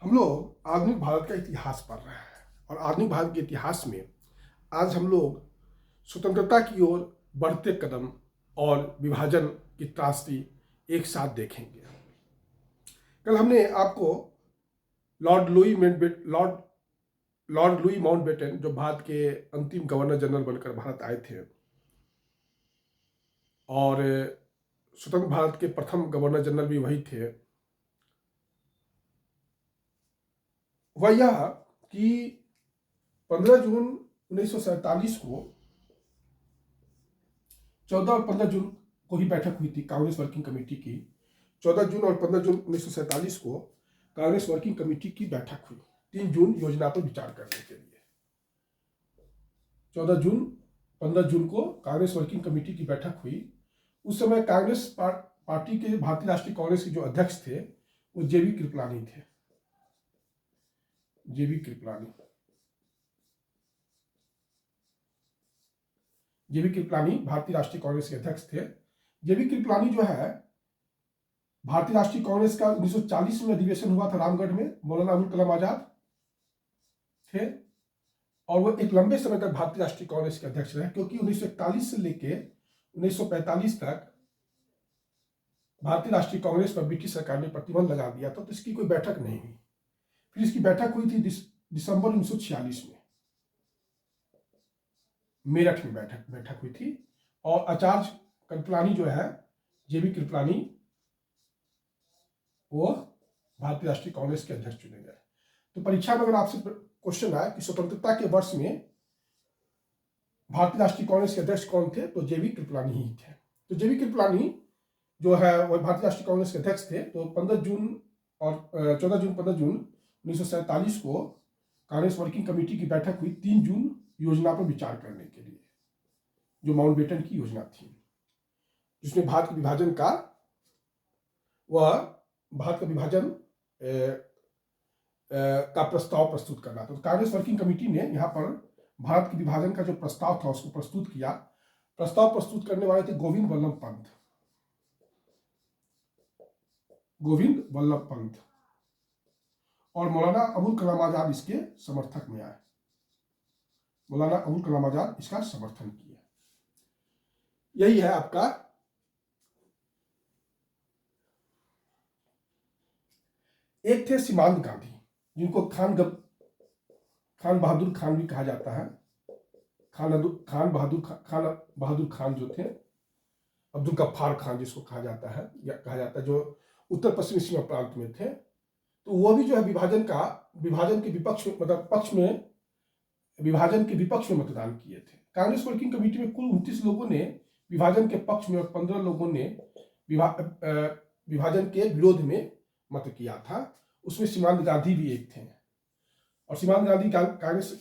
हम लोग आधुनिक भारत का इतिहास पढ़ रहे हैं और आधुनिक भारत के इतिहास में आज हम लोग स्वतंत्रता की ओर बढ़ते कदम और विभाजन की त्रासदी एक साथ देखेंगे। कल हमने आपको Lord Louis Lord Lord Louis Mountbatten, जो भारत के अंतिम गवर्नर जनरल बनकर भारत आए थे और स्वतंत्र भारत के प्रथम गवर्नर जनरल भी वही थे, वह यह कि 15 जून 1947 को 14 और 15 जून को ही बैठक हुई थी कांग्रेस वर्किंग कमेटी की। 14 जून और 15 जून 1947 को कांग्रेस वर्किंग कमेटी की बैठक हुई 3 जून योजना पर विचार करने के लिए। 14 जून 15 जून को कांग्रेस वर्किंग कमेटी की बैठक हुई। उस समय कांग्रेस पार्टी के भारतीय राष्ट्रीय कांग्रेस के जो अध्यक्ष थे वो जेबी कृपलानी थे। जेबी कृपलानी भारतीय राष्ट्रीय कांग्रेस के अध्यक्ष थे। जेबी कृपलानी जो है, भारतीय राष्ट्रीय कांग्रेस का 1940 में अधिवेशन हुआ था रामगढ़ में, मौलाना अबुल कलाम आजाद थे और वो एक लंबे समय तक भारतीय राष्ट्रीय कांग्रेस के अध्यक्ष रहे, क्योंकि 1941 से लेकर 1945 तक भारतीय राष्ट्रीय कांग्रेस पर ब्रिटिश सरकार ने प्रतिबंध लगा दिया था, तो इसकी कोई बैठक नहीं हुई। फिर इसकी बैठक हुई थी दिसंबर 1946 में मेरठ में बैठक हुई थी और आचार्य कृपलानी जो है, जेबी कृपलानी, वो भारतीय राष्ट्रीय कांग्रेस के अध्यक्ष चुने गए। तो परीक्षा में अगर आपसे क्वेश्चन आए कि स्वतंत्रता के वर्ष में भारतीय राष्ट्रीय कांग्रेस के अध्यक्ष कौन थे, तो जेबी कृपलानी ही थे। तो जेबी कृपलानी जो है वह भारतीय राष्ट्रीय कांग्रेस के अध्यक्ष थे। तो 14 जून 15 जून 1947 को कांग्रेस वर्किंग कमेटी की बैठक हुई 3 जून योजना पर विचार करने के लिए, जो माउंटबेटन की योजना थी, जिसमें भारत के विभाजन का प्रस्ताव प्रस्तुत करना था। तो कांग्रेस वर्किंग कमेटी ने यहाँ पर भारत के विभाजन का जो प्रस्ताव था उसको प्रस्तुत किया। प्रस्ताव प्रस्तुत करने वाले थे गोविंद वल्लभ पंत और मौलाना अबुल कलाम आजाद इसके समर्थक में आए। मौलाना अबुल कलाम आजाद इसका समर्थन किया। यही है आपका एक थे सीमांत गांधी, जिनको खान बहादुर खान भी कहा जाता है। खान बहादुर खान जो थे, अब्दुल गफ्फार खान जिसको कहा जाता है, जो उत्तर पश्चिमी सीमा प्रांत में थे। तो वो भी जो है विभाजन के विपक्ष में, मतलब विभाजन के विपक्ष में मतदान किए थे। कांग्रेस वर्किंग कमेटी में कुल 29 लोगों ने विभाजन के पक्ष में और 15 लोगों ने विभाजन के विरोध में मत किया था। उसमें सीमांत गांधी भी एक थे और सीमांत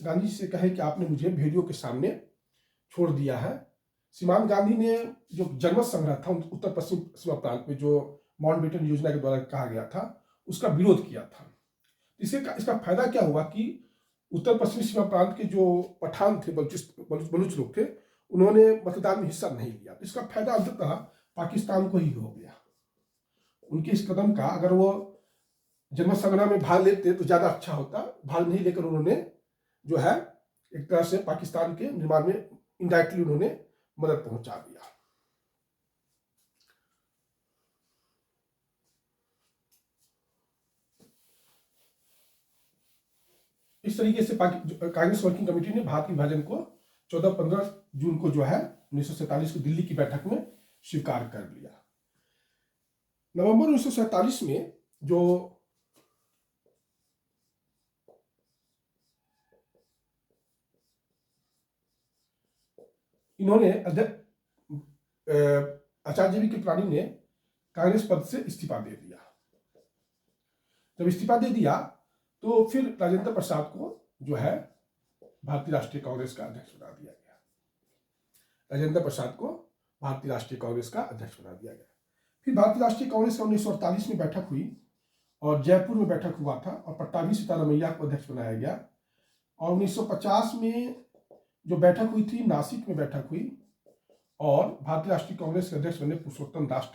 गांधी से कहे कि आपने मुझे भेड़ियों के सामने छोड़ दिया है। सीमांत गांधी ने जो जनमत संग्रह था उत्तर पश्चिम सीमा प्रांत में, जो माउंटबेटन योजना के द्वारा कहा गया था, उसका विरोध किया था। इसका फायदा क्या हुआ कि उत्तर पश्चिमी सीमा प्रांत के जो पठान थे, बलूच लोग थे, उन्होंने मतदान में हिस्सा नहीं लिया। इसका फायदा अंततः पाकिस्तान को ही हो गया। उनके इस कदम का, अगर वो जनमत संग्रह में भाग लेते तो ज्यादा अच्छा होता। भाग नहीं लेकर उन्होंने जो है एक तरह से पाकिस्तान के निर्माण में इनडायरेक्टली उन्होंने मदद पहुंचा दिया। इस तरीके से कांग्रेस वर्किंग कमेटी ने भारत के विभाजन को 14-15 जून को जो है 1947 को दिल्ली की बैठक में स्वीकार कर लिया। नवंबर 1947 में जो इन्होंने आचार्य जी कृपलानी ने कांग्रेस पद से इस्तीफा दे दिया। जब इस्तीफा दे दिया तो फिर राजेंद्र प्रसाद को जो है भारतीय राष्ट्रीय कांग्रेस का अध्यक्ष बना दिया गया। राजेंद्र प्रसाद को भारतीय राष्ट्रीय कांग्रेस का अध्यक्ष बना दिया गया। फिर भारतीय राष्ट्रीय कांग्रेस का 1948 में बैठक हुई और जयपुर में बैठक हुआ था और पट्टाभी सीतारमैया को अध्यक्ष बनाया गया। और 1950 में जो बैठक हुई थी, नासिक में बैठक हुई और भारतीय राष्ट्रीय कांग्रेस के अध्यक्ष बने पुरुषोत्तम दास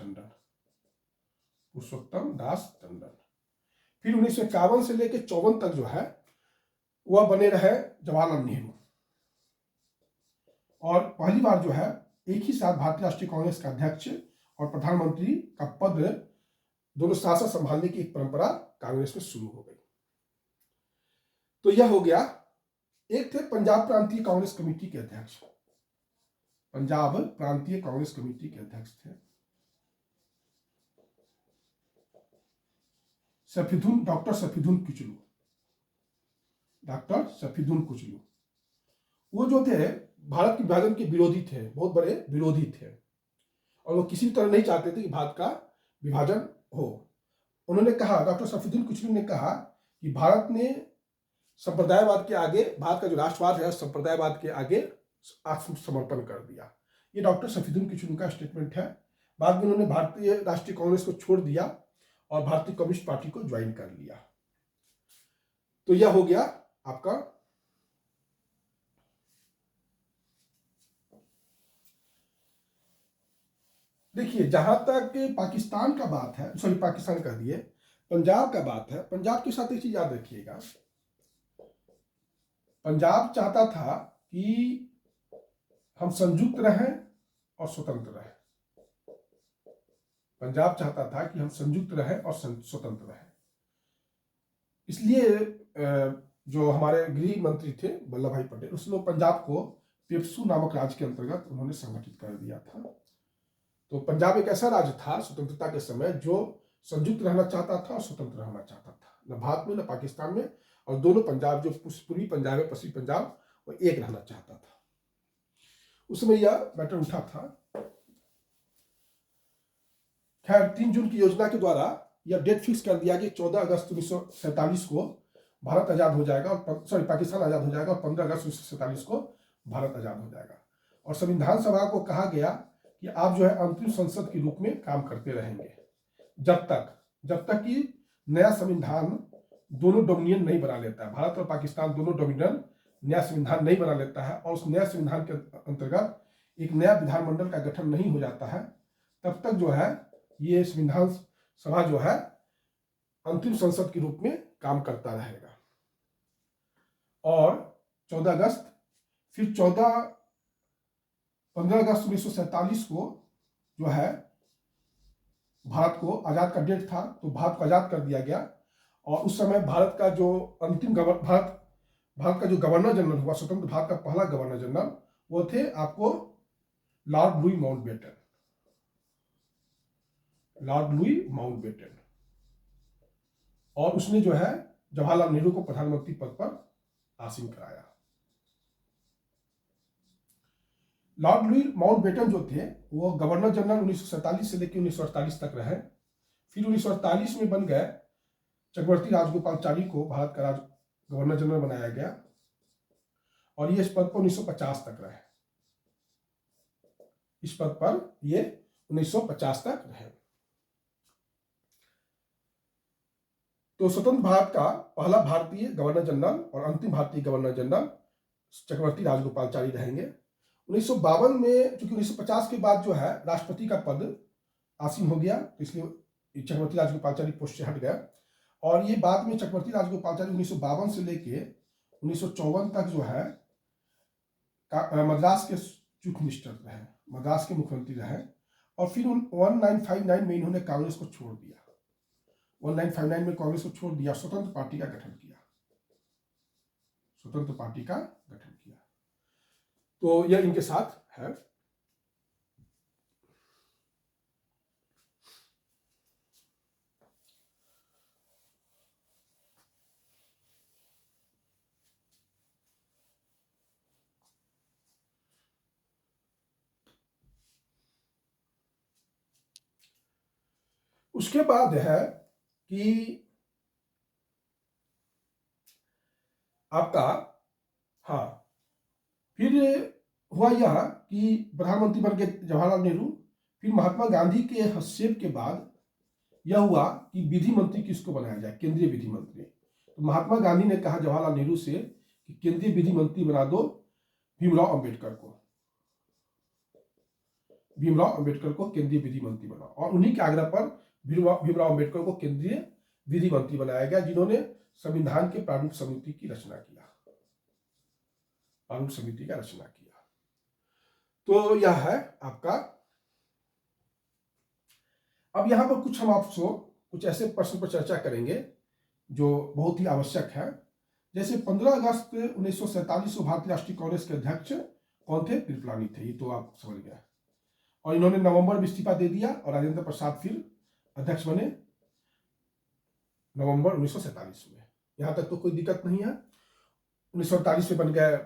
टंडन। फिर 1951 से लेकर 54 तक जो है वह बने रहे जवाहरलाल नेहरू, और पहली बार जो है एक ही साथ भारतीय राष्ट्रीय कांग्रेस का अध्यक्ष और प्रधानमंत्री का पद दोनों साथ साथ संभालने की एक परंपरा कांग्रेस में शुरू हो गई। तो यह हो गया। एक थे पंजाब प्रांतीय कांग्रेस कमेटी के अध्यक्ष, पंजाब प्रांतीय कांग्रेस कमेटी के अध्यक्ष थे डॉक्टर सफीदुन कुचलू, डॉक्टर सफीदुन कुचलू। वो जो थे भारत के विभाजन के विरोधी थे, बहुत बड़े विरोधी थे, और वो किसी तरह नहीं चाहते थे कि भारत का विभाजन हो। उन्होंने कहा, डॉक्टर सफीदुन कुचलू ने कहा कि भारत ने संप्रदायवाद के आगे, भारत का जो राष्ट्रवाद है संप्रदायवाद के आगे आत्मसमर्पण कर दिया। ये डॉक्टर सफीदुन कुचलू का स्टेटमेंट है। बाद में उन्होंने भारतीय राष्ट्रीय कांग्रेस को छोड़ दिया और भारतीय कम्युनिस्ट पार्टी को ज्वाइन कर लिया। तो यह हो गया आपका देखिए। जहां तक पाकिस्तान का बात है, सॉरी पाकिस्तान कह दिए, पंजाब का बात है, पंजाब के साथ एक चीज याद रखिएगा। पंजाब चाहता था कि हम संयुक्त रहें और स्वतंत्र रहें। पंजाब चाहता था कि हम संयुक्त रहें और स्वतंत्र रहें। इसलिए जो हमारे गृह मंत्री थे वल्लभ भाई पटेल, उसने पंजाब को पेप्सू नामक राज्य के अंतर्गत उन्होंने संगठित कर दिया था। तो पंजाब एक ऐसा राज्य था स्वतंत्रता के समय जो संयुक्त रहना चाहता था और स्वतंत्र रहना चाहता था, न भारत में न पाकिस्तान में, और दोनों पंजाब जो पूर्वी पंजाब है पश्चिमी पंजाब, वो एक रहना चाहता था। उस समय यह मैटर उठा था। खैर 3 जून की योजना के द्वारा यह डेट फिक्स कर दिया कि 14 अगस्त 1947 को भारत आजाद हो जाएगा, और सॉरी पाकिस्तान आजाद हो जाएगा, और 15 अगस्त 1947 को भारत आजाद हो जाएगा। और संविधान सभा को कहा गया कि आप जो है अंतरिम संसद के रूप में काम करते रहेंगे जब तक कि नया संविधान दोनों डोमिनियन नहीं बना लेता है, भारत और पाकिस्तान दोनों डोमिनियन नया संविधान नहीं बना लेता है, और उस नया संविधान के अंतर्गत एक नया विधानमंडल का गठन नहीं हो जाता है, तब तक जो है ये संविधान सभा जो है अंतिम संसद के रूप में काम करता रहेगा। और 14 अगस्त, फिर 15 अगस्त 1947 को जो है भारत को आजाद का डेट था, तो भारत को आजाद कर दिया गया। और उस समय भारत का जो भारत का जो गवर्नर जनरल हुआ, स्वतंत्र भारत का पहला गवर्नर जनरल, वो थे आपको Lord Louis Mountbatten, Lord Louis Mountbatten. और उसने जो है जवाहरलाल नेहरू को प्रधानमंत्री पद पर आसीन कराया। लॉर्ड लुई माउंटबेटन जो थे वो गवर्नर जनरल 1947 से लेकर 1948 तक रहे। फिर 1948 में बन गए चक्रवर्ती राजगोपालाचारी को भारत का गवर्नर जनरल बनाया गया, और ये इस पद पर 1950 तक रहे। इस पद पर ये 1950 तक रहे। तो स्वतंत्र भारत का पहला भारतीय गवर्नर जनरल और अंतिम भारतीय गवर्नर जनरल चक्रवर्ती राजगोपालाचारी रहेंगे। 1952 में चूंकि 1950 के बाद जो है राष्ट्रपति का पद आसीन हो गया, तो इसलिए चक्रवर्ती राजगोपालाचारी पोस्ट से हट गया। और ये बाद में चक्रवर्ती राजगोपालाचारी 1952 से लेके 1954 तक जो है मद्रास के चीफ मिनिस्टर रहे, मद्रास के मुख्यमंत्री रहे। और फिर 1959 में इन्होंने कांग्रेस को छोड़ दिया, 1959 में कांग्रेस को छोड़ दिया, स्वतंत्र पार्टी का गठन किया, स्वतंत्र पार्टी का गठन किया। तो यह इनके साथ है। उसके बाद है कि आपका, हाँ, फिर हुआ यह कि प्रधानमंत्री बन गए जवाहरलाल नेहरू। फिर महात्मा गांधी के हस्तक्षेप के बाद यह हुआ कि विधि मंत्री किसको बनाया जाए, केंद्रीय विधि मंत्री। तो महात्मा गांधी ने कहा जवाहरलाल नेहरू से कि केंद्रीय विधि मंत्री बना दो भीमराव अंबेडकर को, भीमराव अंबेडकर को केंद्रीय विधि मंत्री बनाओ। और उन्हीं के आग्रह पर भीमराव अंबेडकर को केंद्रीय विधि मंत्री बनाया गया, जिन्होंने संविधान के प्रारूप समिति की रचना किया, प्रारूप समिति का रचना किया। तो यह है आपका। अब यहां पर कुछ हम आपको कुछ ऐसे प्रश्न पर चर्चा करेंगे जो बहुत ही आवश्यक है। जैसे 15 अगस्त 1947 को भारतीय राष्ट्रीय कांग्रेस के अध्यक्ष कौन थे? कृपलानी थे, ये तो आप समझ गए। और इन्होंने नवंबर में इस्तीफा दे दिया और राजेंद्र प्रसाद फिर अध्यक्ष बने नवंबर 1947 में। यहां तक तो कोई दिक्कत नहीं है। 1948 में बन गए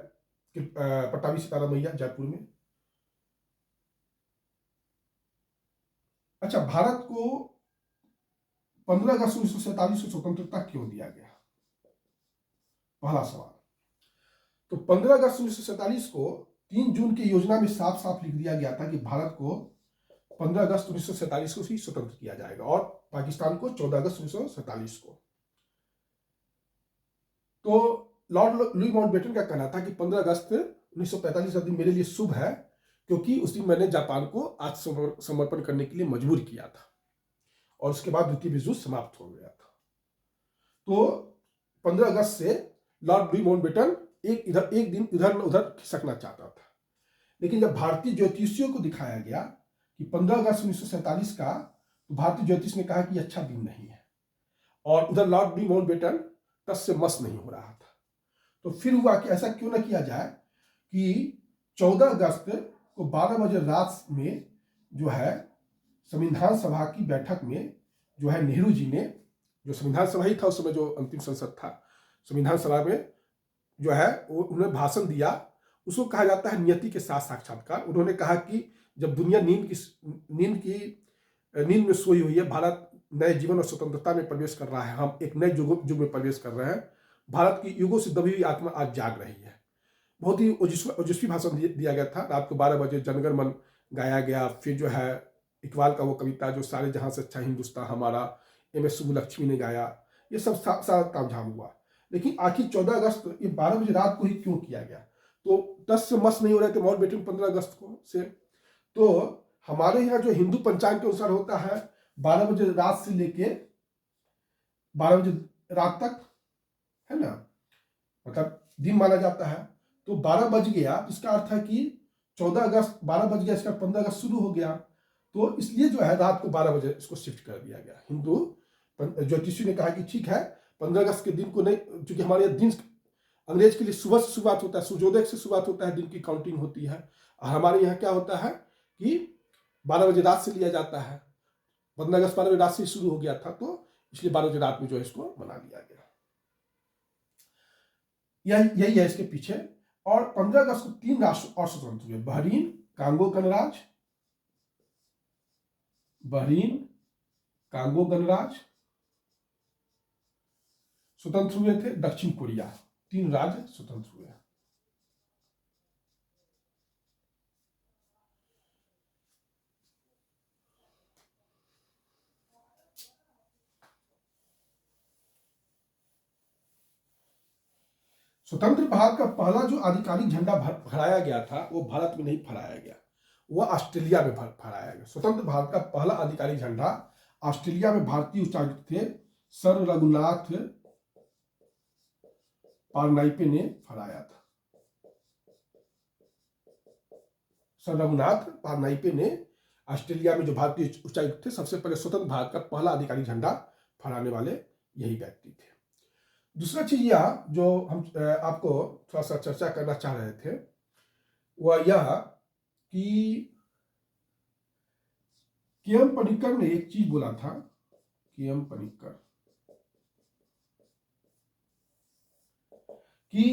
पट्टाभी सितारा मैया जयपुर में। अच्छा, भारत को 15 अगस्त 1947 को स्वतंत्रता क्यों दिया गया? पहला सवाल। तो 15 अगस्त 1947 को 3 जून की योजना में साफ साफ लिख दिया गया था कि भारत को 15 अगस्त 1947 को ही स्वतंत्र किया जाएगा और पाकिस्तान को 14 अगस्त 1947 को। तो लॉर्ड लुई माउंटबेटन का कहना था कि 15 अगस्त 1945 का दिन मेरे लिए शुभ है, क्योंकि उस दिन मैंने जापान को आत्मसमर्पण करने के लिए मजबूर किया था और उसके बाद द्वितीय विश्व युद्ध समाप्त हो गया था। तो 15 अगस्त से लॉर्ड लुई माउंटबेटन एक दिन इधर उधर खिसकना चाहता था, लेकिन जब भारतीय ज्योतिषियों को दिखाया गया कि 15 अगस्त 1947 का, तो भारतीय ज्योतिष ने कहा कि अच्छा दिन नहीं है, और उधर लॉर्ड लुई माउंटबेटन तस से मस नहीं हो रहा था। तो फिर हुआ कि ऐसा क्यों न किया जाए कि 14 अगस्त को 12 बजे रात में जो है संविधान सभा की बैठक में जो है नेहरू जी ने, जो संविधान सभा ही था उस समय, जो अंतिम संसद था, संविधान सभा में जो है उन्होंने भाषण दिया। उसको कहा जाता है नियति के साथ साक्षात्कार। उन्होंने कहा कि जब दुनिया नींद में सोई हुई है, भारत नए जीवन और स्वतंत्रता में प्रवेश कर रहा है, हम एक नए युग में प्रवेश कर रहे हैं, भारत की युगों से दबी हुई आत्मा आज जाग रही है। बहुत ही ओजस्वी भाषण दिया गया था। रात को 12 बजे जनगण मन गाया गया। फिर जो है इकबाल का वो कविता जो सारे जहां से अच्छा हिंदुस्तान हमारा, MS सुब्बुलक्ष्मी ने गाया। ये सब सारा तामझाम हुआ। लेकिन आखिर 14 अगस्त ये 12 बजे रात को ही क्यों किया गया? तो 10 से मस नहीं हो रहे थे माउंटबेटन 15 अगस्त को से। तो हमारे यहाँ जो हिंदू पंचांग के अनुसार होता है 12 बजे रात से लेके 12 बजे रात तक, है ना, मतलब दिन माना जाता है। तो 12 बज गया, इसका अर्थ है कि 14 अगस्त 12 बज गया, इसका 15 अगस्त शुरू हो गया। तो इसलिए जो है रात को 12 बजे इसको शिफ्ट कर दिया गया। हिंदू ज्योतिषी ने कहा कि ठीक है 15 अगस्त के दिन को नहीं, क्योंकि हमारे दिन अंग्रेज के लिए सुबह से शुरुआत होता है, सूर्योदय से शुरुआत होता है, दिन की काउंटिंग होती है। और हमारे यहाँ क्या होता है कि 12 बजे रात से लिया जाता है। 15 अगस्त 12 बजे रात से शुरू हो गया था, तो इसलिए 12 बजे रात में जो है इसको मना लिया गया। यही है इसके पीछे। और 15 अगस्त को 3 राष्ट्र और स्वतंत्र हुए। बहरीन, कांगो गणराज्य स्वतंत्र हुए थे। दक्षिण कोरिया, 3 राज्य स्वतंत्र हुए। स्वतंत्र भारत का पहला जो आधिकारिक झंडा फहराया गया था वो भारत में नहीं फहराया गया, वह ऑस्ट्रेलिया में फहराया गया। स्वतंत्र भारत का पहला आधिकारिक झंडा ऑस्ट्रेलिया में भारतीय उच्चायुक्त थे सर रघुनाथ पारनाइपे ने फहराया था। सर रघुनाथ पारनाइपे ने ऑस्ट्रेलिया में जो भारतीय उच्चायुक्त थे, सबसे पहले स्वतंत्र भारत का पहला आधिकारिक झंडा फहराने वाले यही व्यक्ति थे। दूसरा चीज यह जो हम आपको थोड़ा सा चर्चा करना चाह रहे थे वह यह कि के.एम. पनिक्कर ने एक चीज बोला था। के.एम. पनिक्कर कि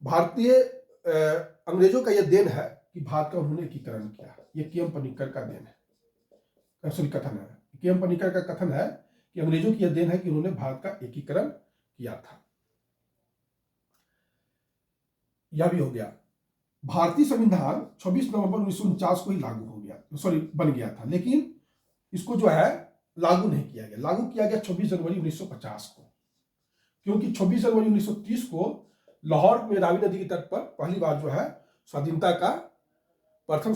भारतीय अंग्रेजों का यह देन है कि भारत का उन्होंने एकीकरण किया। यह के.एम. पनिक्कर का देन है, सॉरी कथन है। के.एम. पनिक्कर का कथन है कि अंग्रेजों की यह देन है कि उन्होंने भारत का एकीकरण किया था। यह भी हो गया। भारतीय संविधान 26 नवंबर 1949 को ही लागू हो गया, बन गया था, लेकिन इसको जो है लागू नहीं किया गया। लागू किया गया 26 जनवरी 1950 को, क्योंकि 26 जनवरी 1930 को लाहौर में रावी नदी के तट पर पहली बार जो है स्वाधीनता का प्रथम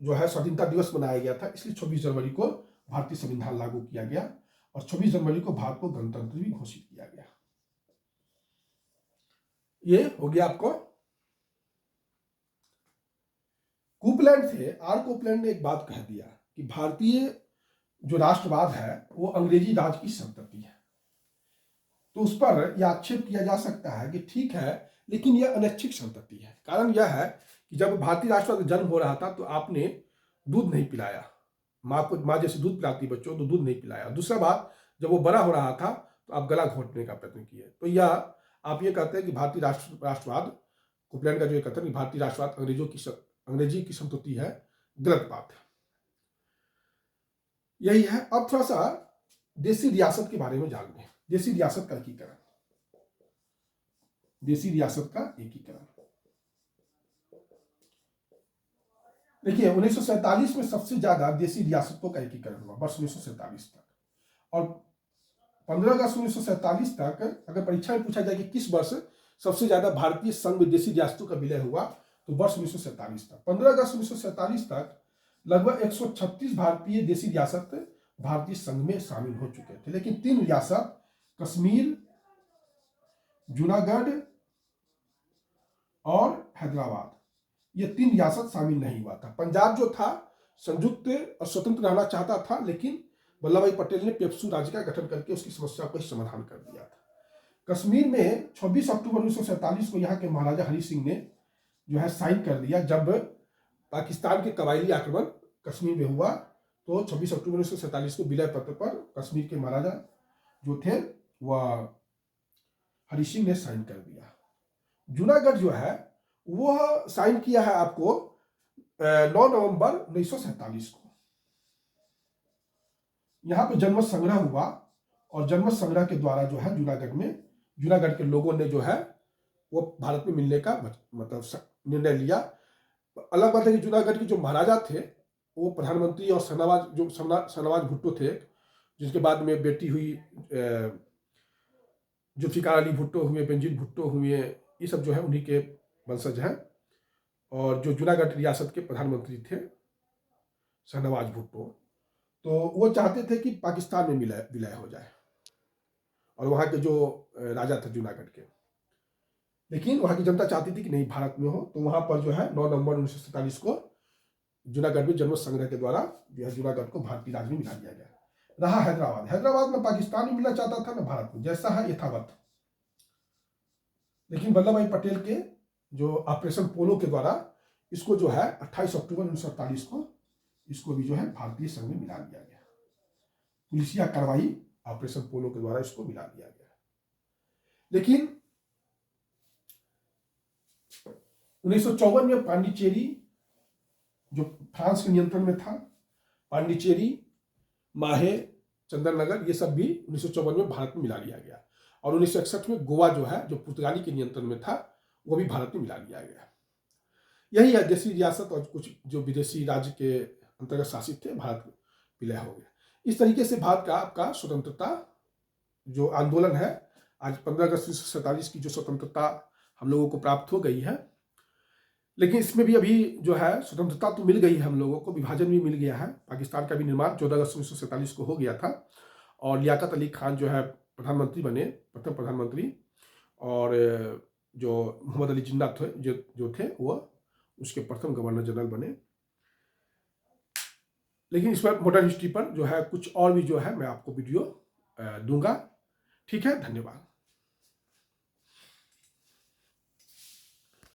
जो है स्वाधीनता दिवस मनाया गया था। इसलिए 26 जनवरी को भारतीय संविधान लागू किया गया और 26 जनवरी को भारत को गणतंत्र भी घोषित किया गया। ये हो गया आपको। कोपलैंड थे, आर कोपलैंड ने एक बात कह दिया कि भारतीय जो राष्ट्रवाद है वो अंग्रेजी राज की संतति है। तो उस पर यह आक्षेप किया जा सकता है कि ठीक है, लेकिन यह अनैच्छिक संतति है। कारण यह है कि जब भारतीय राष्ट्रवाद का जन्म हो रहा था तो आपने दूध नहीं पिलाया, माँ जैसे दूध पिलाती बच्चों, तो दूध नहीं पिलाया। दूसरा बात, जब वो बड़ा हो रहा था तो आप गला घोंटने का प्रयत्न किए। तो यह आप ये कहते हैं कि भारतीय राष्ट्रवाद, कोपलैंड का जो ये कहते हैं कि भारतीय राष्ट्रवाद अंग्रेजी की संतति है, गलत बात है। यही है। अब थोड़ा सा देसी रियासत के बारे में जान लें। देसी रियासत का एकीकरण, देसी रियासत का एकीकरण। देखिए 1947 में सबसे ज्यादा देसी रियासतों का एकीकरण हुआ, वर्ष 1947 तक। और 15 अगस्त 1947 तक अगर परीक्षा में पूछा जाए कि किस वर्ष सबसे ज्यादा भारतीय संघ में देसी रियासतों का विलय हुआ, तो वर्ष 1947 तक। 15 अगस्त 1947 तक लगभग 136 भारतीय देसी रियासत भारतीय संघ में शामिल हो चुके थे, लेकिन 3 रियासत कश्मीर, जूनागढ़ और हैदराबाद, ये 3 रियासत शामिल नहीं हुआ था। पंजाब जो था संयुक्त और स्वतंत्र रहना चाहता था, लेकिन वल्लभ भाई पटेल ने पेप्सू राज्य का गठन करके उसकी समस्या को समाधान कर दिया था। कश्मीर में 26 अक्टूबर 1947 को यहाँ के महाराजा हरि सिंह ने जो है साइन कर दिया। जब पाकिस्तान के कबायली आक्रमण कश्मीर में हुआ तो 26 अक्टूबर 1947 को विलय पत्र पर कश्मीर के महाराजा जो थे वह हरि सिंह ने साइन कर दिया। जूनागढ़ जो है वह साइन किया है आपको 9 नवंबर 1947 को। यहां पे जनमत संग्रह हुआ और जनमत संग्रह के द्वारा जो है जूनागढ़ के लोगों ने जो है वो भारत में मिलने का मतलब निर्णय लिया। अलग बात है कि जूनागढ़ के जो महाराजा थे वो प्रधानमंत्री और शहनवाज भुट्टो थे, जिसके बाद में बेटी हुई जुल्फिकार अली भुट्टो हुए, बेनजीर भुट्टो हुए, ये सब जो है उन्हीं के वंशज हैं। और जो जूनागढ़ रियासत के प्रधानमंत्री थे शहनवाज भुट्टो, तो वो चाहते थे कि पाकिस्तान में विलय हो जाए और वहाँ के जो राजा थे जूनागढ़ के, लेकिन वहाँ की जनता चाहती थी कि नहीं भारत में हो। तो वहाँ पर जो है 9 नवंबर 1947 को जूनागढ़ में जनमत संग्रह के द्वारा जूनागढ़ को भारतीय राज्य में मिला दिया गया। रहा हैदराबाद में पाकिस्तान में मिलना चाहता था न भारत में, जैसा है यथावत। लेकिन वल्लभ भाई पटेल के जो ऑपरेशन पोलो के द्वारा इसको जो है 28 अक्टूबर 1948 को इसको भी जो है भारतीय संघ में मिला दिया गया। पुलिसिया कार्रवाई ऑपरेशन पोलो के द्वारा इसको मिला दिया गया। लेकिन 1954 में पांडिचेरी जो फ्रांस के नियंत्रण में था, पांडिचेरी, माहे, चंदननगर, ये सब भी 1954 में भारत में मिला लिया गया। और 1961 में गोवा जो है जो पुर्तगाली के नियंत्रण में था वो भी भारत में मिला लिया गया। यही है देसी रियासत और कुछ जो विदेशी राज्य के अंतर्गत शासित थे, भारत विलय हो गया। इस तरीके से भारत का आपका स्वतंत्रता जो आंदोलन है, आज 15 अगस्त 1947 की जो स्वतंत्रता हम लोगों को प्राप्त हो गई है, लेकिन इसमें भी अभी जो है स्वतंत्रता तो मिल गई है हम लोगों को, विभाजन भी मिल गया है। पाकिस्तान का भी निर्माण 14 अगस्त 1947 को हो गया था और लियाकत अली खान जो है प्रधानमंत्री बने, प्रथम प्रधानमंत्री, और जो मोहम्मद अली जिन्ना थे जो थे वो उसके प्रथम गवर्नर जनरल बने। लेकिन इस पर मॉडर्न हिस्ट्री पर जो है कुछ और भी जो है मैं आपको वीडियो दूंगा। ठीक है, धन्यवाद।